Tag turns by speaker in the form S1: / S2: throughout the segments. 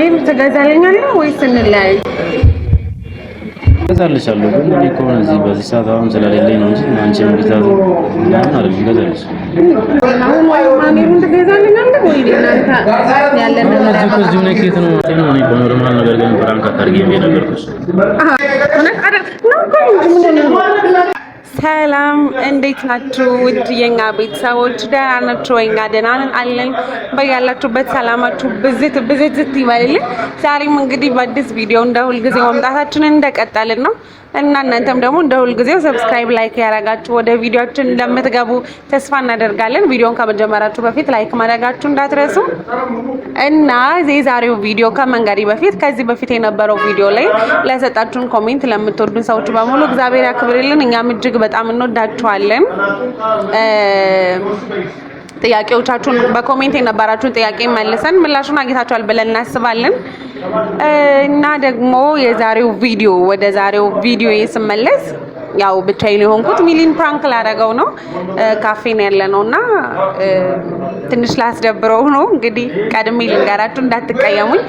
S1: ሁማኔር ትገዛልኛለህ ወይስ እንለያይ?
S2: ገዛልሻለሁ ግን እኔ እኮ እዚህ በዚህ ሰዓት አሁን ስለሌለኝ ነው እንጂ አንቺ ምንድታዙ ማለት ነው ገዛልሽ።
S1: ሁማኔሩን ትገዛልኛለህ ወይ እናንተ ያለን ነገር
S2: እዚህ ነው ከየት ነው ነው እኔ በኖርማል ነገር ግን ብራንክ አታርጊ እንደነበርኩሽ
S1: ሰላም እንዴት ናችሁ? ውድ የኛ ቤተሰቦች ደህና ናችሁ? እኛ ደህና ነን አለን። በያላችሁበት ሰላማችሁ ብዝት ይበልልን። ዛሬም እንግዲህ በአዲስ ቪዲዮ እንደ ሁልጊዜው መምጣታችንን እንደቀጠልን ነው እና እናንተም ደግሞ እንደ ሁልጊዜው ሰብስክራይብ ላይክ ያረጋችሁ ወደ ቪዲዮአችን እንደምትገቡ ተስፋ እናደርጋለን። ቪዲዮን ከመጀመራችሁ በፊት ላይክ ማድረጋችሁ እንዳትረሱ እና የዛሬው ቪዲዮ ከመንገሪ በፊት ከዚህ በፊት የነበረው ቪዲዮ ላይ ለሰጣችሁን ኮሜንት ለምትወዱን ሰዎች በሙሉ እግዚአብሔር ያክብርልን። እኛም እጅግ በጣም እንወዳችኋለን። ጥያቄዎቻችሁን በኮሜንት የነበራችሁን ጥያቄ መልሰን ምላሹን አግኝታችኋል ብለን እናስባለን እና ደግሞ የዛሬው ቪዲዮ ወደ ዛሬው ቪዲዮ ስመለስ ያው ብቻዬን የሆንኩት ሚሊን ፕራንክ ላደረገው ነው። ካፌ ነው ያለነውና ትንሽ ላስደብረው ነው። እንግዲህ ቀድሜ ልንገራችሁ እንዳትቀየሙኝ።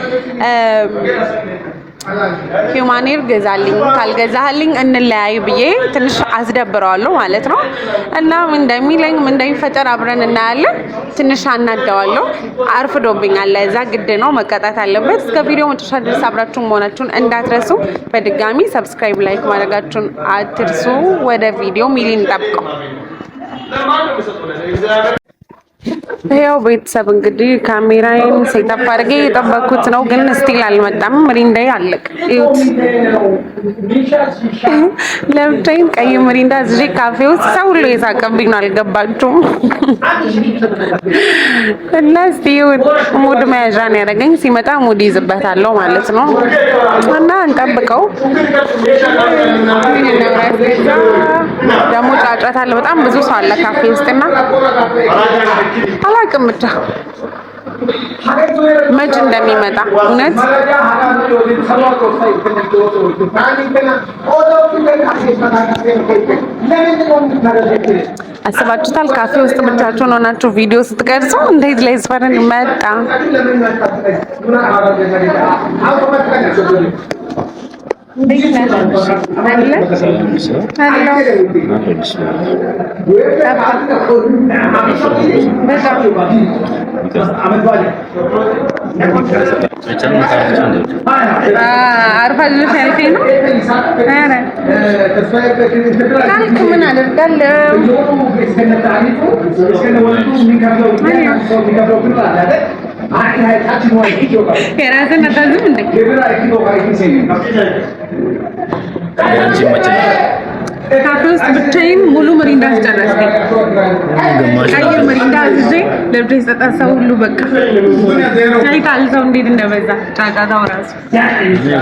S1: ሁማኔር ገዛልኝ ካልገዛልኝ እንለያይ ብዬ ትንሽ አስደብረዋለሁ ማለት ነው እና ምን እንደሚፈጠር አብረን እናያለን። ትንሽ አናደዋለሁ። አርፍዶብኛል። ለዛ ግድ ነው መቀጣት አለበት። እስከ ቪዲዮ መጨረሻ ድረስ አብራችሁን መሆናችሁን እንዳትረሱ። በድጋሚ ሰብስክራይብ ላይክ ማድረጋችሁን አትርሱ። ወደ ቪዲዮ ሚሊን ጠብቀው። ያው ቤተሰብ እንግዲህ ካሜራዬን ሴታፕ አድርጌ የጠበኩት ነው፣ ግን ስቲል አልመጣም። ምሪንዳይ አለቅ እዩት። ለብቻዬን ቀይ ምሪንዳ እዚህ ካፌ ውስጥ ሰው ሁሉ የሳቀብኝ ነው። አልገባችሁም? እና እስቲ ሙድ መያዣ ነው ያደረገኝ። ሲመጣ ሙድ ይዝበታለሁ ማለት ነው እና እንጠብቀው። ደግሞ ጫጫታ አለ፣ በጣም ብዙ ሰው አለ ካፌ ውስጥና አላውቅም ብቻ መች እንደሚመጣ እውነት አስባችሁታል? ካፌ ውስጥ ብቻችሁን ሆናችሁ ቪዲዮ ስትቀርጹ እንዴት ላይ ስፈረን መጣ። አርፋለሁ ሳይልከኝ ነው። ኧረ ካልክ ምን አደርጋለሁ? የራስህን አታዝም እንዴ? ካፌ ውስጥ ብቻዬን ሙሉ ምሪንዳ አስጨረስኩኝ። ቀይ ምሪንዳ አዝዤ ለብቻዬ ስጠጣ ሰው ሁሉ በቃ ታይታል። ሰው እንዴት እንደበዛ ጫጫታው ራሱ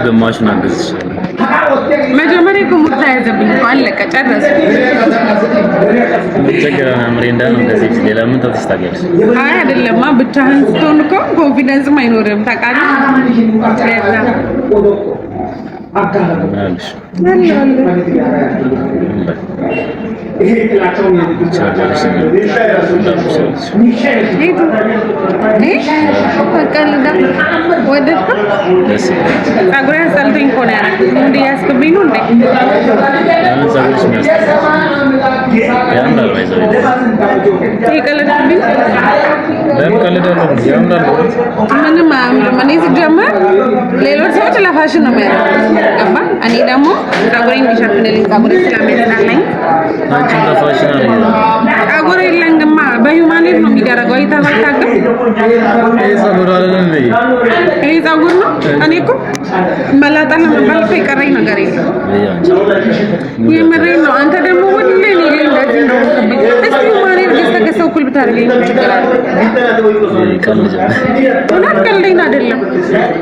S2: ግማሹን አገዝሽ።
S1: መጀመሪያ እኮ ሙድ ተያዘብኝ እኮ አለቀ ጨረስኩ።
S2: ቸገረና ምሪንዳ ነው ከዚህ ሌላ ምን ታስታገለሽ?
S1: አይ አይደለማ ብቻህን ስትሆን እኮ ኮንፊደንስም አይኖርም ታውቃለህ።
S2: ማለሽ ሌሎች ሰዎች ለፋሽን ነው የሚያደርጉት። እኔ ደግሞ ፀጉሬን እንዲሸፍንልኝ ፀጉሬን ስለሚያስጠላኝ ፀጉሬ የለኝማ። በሁማኔር ነው የሚደረገው። አይታወቅም? ይሄ ፀጉር ነው። እኔ እኮ መላጣ ለመባል እኮ የቀረኝ ነገር የለም። የምሬን ነው። አንተ ደግሞ ሁሌ እኔ ላይ እንደዚህ ነው። እስቲ ሁማኔር ገዝተህ እኩል ብታደርገኝ ምን ችግር አለ? እውነት ቀልዴን አይደለም።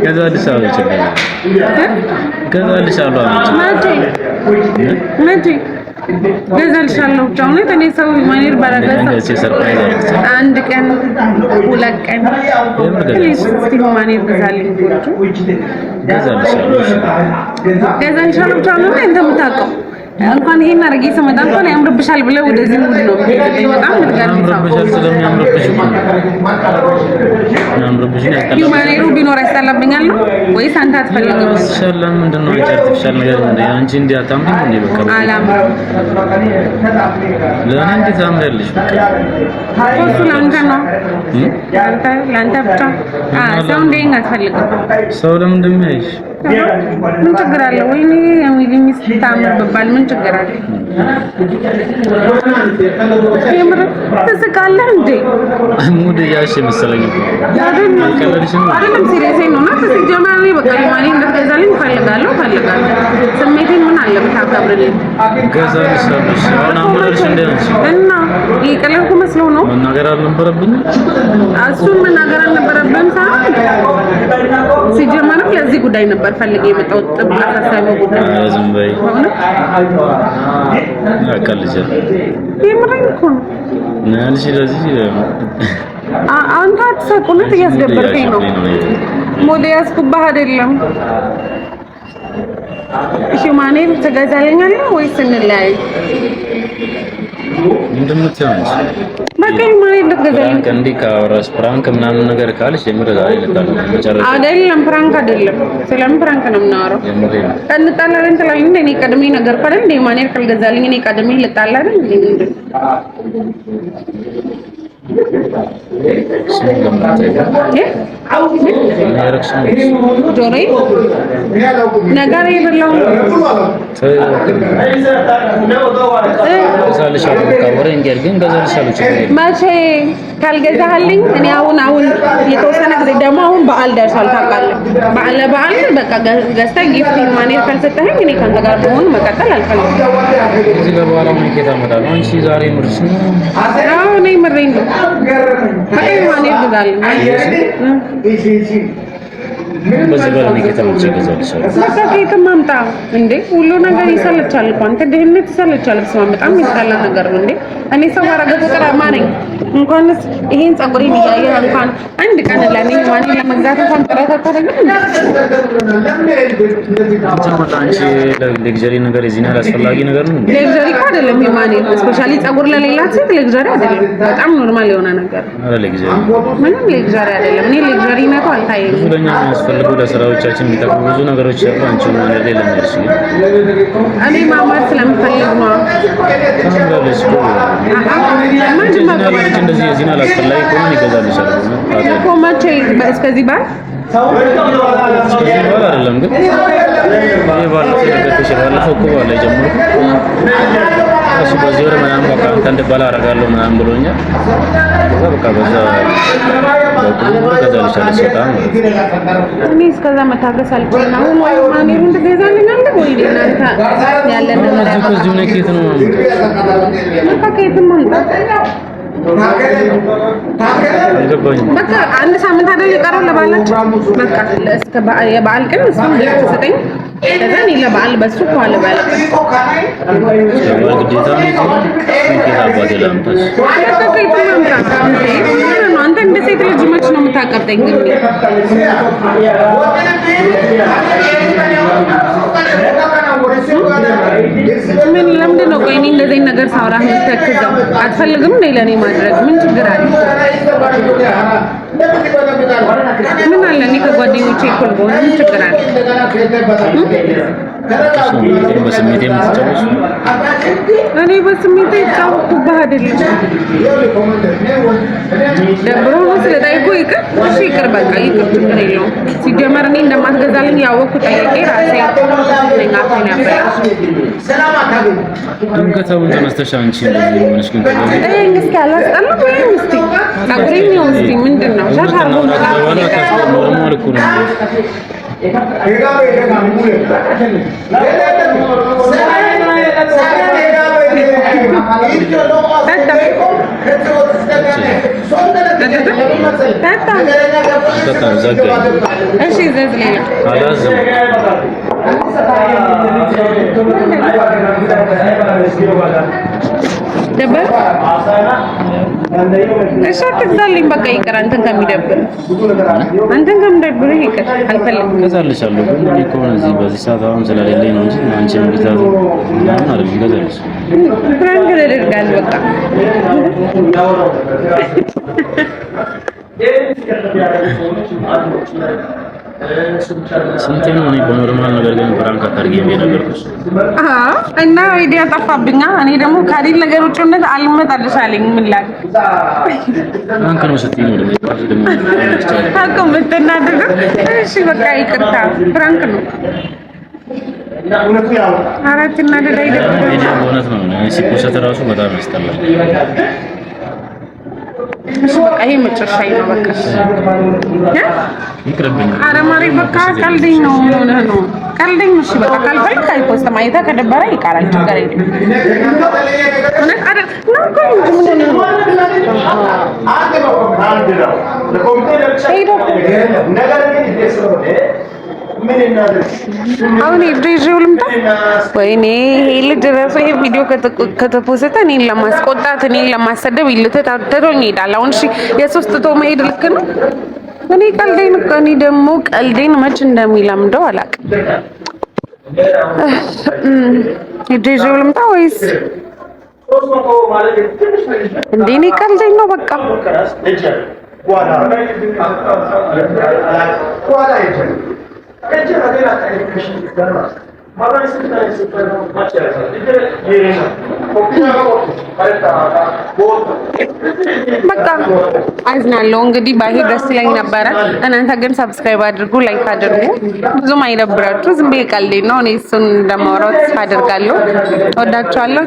S2: ከዛ አዲስ አበባ ይችላል ከዛ አዲስ አበባ
S1: መቼ ገዛልሻለሁ ብቻ ነው። እኔ ሰው ሁማኔር ባላገዛ አንድ ቀን ሁለት ቀን እስቲ ሁማኔር ገዛልኝ ብቻ ገዛልሻለሁ ብቻ ነው እንደ የምታውቀው
S2: እንኳን ይሄን አረጊ ሰመዳ እንኳን ያምርብሻል ብለው ወደዚህ ሙድ ነው በጣም
S3: ያምርብሻል ስለሚያምርብሽ ያምርብሽ ነው ያቀላል
S2: ማኔሩ ቢኖር ያስጠላብኛል ነው ወይስ አንተ አትፈልግም?
S3: ሰላም ምንድነው አርቲፊሻል ነገር እንደ አንቺ እንዲያታምኝ እንደ በቃ
S2: አላምርም
S3: ለኔ እንዴት ታምራለሽ
S2: እሱ ላንተ ነው ላንተ ብቻ ሰው እንደኛ አትፈልግም
S3: ሰው ለምንድን ነው ይሽ
S2: ምን ችግር አለ ወይኔ የሚልኝ ስታምር በባል ምን ችግር አለ የምር ተስቃለህ እንዴ
S3: ሙድ ያሽ መሰለኝ
S2: አይደለም ሲሪየስ ነው እና ተጀማሪ በቃ ማኒ እንደተገዛልኝ ፈልጋለሁ ስሜቴን ምን አለ ብታከብርልኝ
S3: ገዛልሽ አሁን አመረሽ እንደነሽ
S2: እና ይቀለልኩ መስሎ ነው
S3: መናገር አልነበረብኝ
S2: እሱን መናገር አልነበረብኝ ሲጀመርም ለዚህ ጉዳይ ነበር ፈልጌ የመጣው ጥብቅ አሳሳቢው ጉዳይ
S3: ዝም በይ አቀልጀ
S2: የምረኝ እኮ ነው
S3: ናልሽ ለዚህ
S2: አንተ አትሰቁነት እያስደበርከኝ ነው ሞዴ ያስኩብህ አይደለም እሺ ማኔ ትገዛልኛለህ ወይስ እንለያይ
S3: እንደምትያንስ
S2: በቃ ማኔ ልትገዛልኝ
S3: እንዴ ካወራስ ፕራንክ ምናምን ነገር ካልሽ የምረዳ ይልካል መጨረሻ
S2: አይደለም ፕራንክ አይደለም ስለምን ፕራንክ ነው የምናወራው እንጣላለን ትላለህ እንዴ እኔ ቀድሜ ነገር ካለ እንዴ ማኔ ካልገዛልኝ እኔ ቀድሜ ልጣላ አይደል እንዴ ጆሮዬ ነገር የበላው መቼ ካልገዛህልኝ እኔ አሁን የተወሰነ ጊዜ ደግሞ አሁን በዓል ደርሷል ታውቃለህ በዓል በቃ ገዝተህ ጊፍት ማኔር ካልሰጠኸኝ እኔ ካንተ ጋር መሆን መቀጠል አልፈልግም
S3: እዚህ ጋር በኋላ ምን ከተመጣጣ አንቺ ዛሬ ምርሽ ነው
S2: አዎ እኔ ምሬን ነው በቃ ማኔር ግዛልኝ
S3: በዚህ በላይ ከተመቸ ገዛልሻለሁ
S2: በቃ ከየትም አምጣ እንዴ ሁሉ ነገር ይሰለቻል እኮ አንተ ድህነት ይሰለቻል በጣም ይሰላ ነገር ነው እንዴ እኔ ሰው አረገ ቁጥር ማነኝ እንኳንስ ይሄን ጸጉሬን እያየህ እንኳን አንድ ቀን ለኔ ማን ለመግዛት እንኳን ጥረት አታደርግም
S3: አንቺ ለግዠሪ ነገር እዚህ ነው አስፈላጊ ነገር ነው
S2: ለግዠሪ እኮ አይደለም የማኔ ስፔሻሊ ጸጉር ለሌላት ሴት ለግዠሪ አይደለም በጣም ኖርማል የሆነ ነገር
S3: አረ ለግዠሪ
S2: ምንም ለግዠሪ አይደለም እኔ ለግዠሪ ነው አልታየኝም
S3: ብዙ ለኛ የሚያስፈልጉ ለስራዎቻችን የሚጠቅሙ ብዙ ነገሮች አሉ አንቺ ማን ለሌላ ነርሽ
S2: እኔ ማማር ስለምፈልግ ነው
S3: ታምራለች እንደዚህ የዚህን አላስፈላጊ ከሆነ ይገዛልሻል
S2: እኮ መቼ እስከዚህ ባል
S3: እስከዚህ ባል አይደለም ግን ባለፈው ነገር ተሸባለፈው እኮ ባለ ጀምሮ እሱ በዚህ ወር ምናምን በቃ አንተ ባል አደርጋለሁ ምናምን ብሎኛል በቃ በዛ ገዛልሻለሁ በጣም
S2: እኔ እስከዛ መታገስ አልችልም አሁን ወይ ማኔሩን ትገዛልኛለህ ወይ እናንተ ያለን ነገር
S3: እዚህ ነው ከየት ነው
S2: በቃ ከየትም ማምጣት በቃ አንድ ሳምንት አይደል የቀረው ለባላችን በቃ እስከ የበዓል ቀን እሱን ሰጠኝ ከዛ እኔ ለበዓል በሱ ኳለ ባለ
S3: ግዴታ ነው
S2: አንተ እንደ ሴት ልጅ መች ነው የምታቀብጠኝ ግን ምን ለምንድን ነው ቆይ እኔ እንደዚህ ነገር ሳውራ የምትተክዘው አትፈልግም እንዴ ለኔ ማድረግ ምን ችግር አለ ምን አለ እኔ ከጓደኞቼ እኩል ብሆን ምን ችግር አለ
S3: በስሜቴ የምትጫወች
S2: እኔ በስሜቴ ጫወኩብህ አይደለም ደብሮ ነው ስለጠይቁ ይቅር እሺ ይቅር በቃ ይቅር ችግር የለውም ሲጀመር እኔ እንደማትገዛልኝ ያወቅኩ ጠይቄ ራሴ ነኝ አሁን ያበላሽ
S3: ድንገታውን ተነስተሽ አንቺ እንደዚህ ሆነሽ ግን
S2: እስኪ አላስጠላም ወይም እስኪ ጸጉሬን ነው እስኪ ምንድን ነው ሻሽ አርጎ
S3: ኖርማል እኮ ነው
S2: እሺ ዘዝ ሌላ ደበር እሺ አትግዛልኝ በቃ ይቅር አንተን ከሚደብር ይቅር አልፈልግም
S3: እገዛልሻለሁ ግን እኔ እኮ እዚህ በዚህ ሰዓት አሁን ስለሌለኝ ነው እንጂ አንቺን ብታዙ ምናምን አይደለም እገዛልሽ
S2: ፍራንክ ልደርጋል በቃ
S3: ስንቴ ነው እኔ በኖርማል ነገር ግን ፍራንክ አታርጊ ነገርኩሽ
S2: እና አይዲያ ጠፋብኛ እኔ ደግሞ ካዲል ነገሮች እንደት አልመጣልሻለኝ ምን ላክ
S3: ፍራንክ ነው ስትይ ነው ደግሞ
S2: ታውቀው ምትናደዱ እሺ በቃ ይቅርታ ፍራንክ ነው አራት እና ደዳይ ደግሞ
S3: እውነት ነው ሲፖስት ራሱ በጣም ያስጠላል
S2: እሺ በቃ ይሄ መጨረሻዬ ነው በቃ
S3: ይቅርብኝ
S2: ኧረ ማሪ በቃ ቀልደኝ ነው ሆነህ ነው ቀልደኝ እሺ በቃ ካልፈልክ አይፖስት ማየታ ከደበረ ይቀራል ችግር የለም እውነት አይደል ነው አሁን ይድሪው ልምጣ ወይኔ ይሄ ልጅ ራሱ ይሄ ቪዲዮ ከተፖስተ እኔን ለማስቆጣት እኔን ለማሰደብ ይልተታተሮኝ ይሄዳል አሁን እሺ የሶስት ቶ መሄድ ልክ ነው እኔ ቀልዴን እኮ እኔ ደግሞ ቀልዴን መች እንደሚለምደው አላውቅም ይድሪው ልምጣ ወይስ እንዴ እኔ ቀልዴን ነው በቃ በቃ አዝናለሁ እንግዲህ ባይሄድ ደስ ይለኝ ነበረ እናንተ ግን ሰብስክራይብ አድርጉ ላይክ አድርጉ ብዙም አይደብራችሁ ዝም ብዬ ቀልዴን ነው እኔ እሱን እንደማወራው አደርጋለሁ ወዳችኋለሁ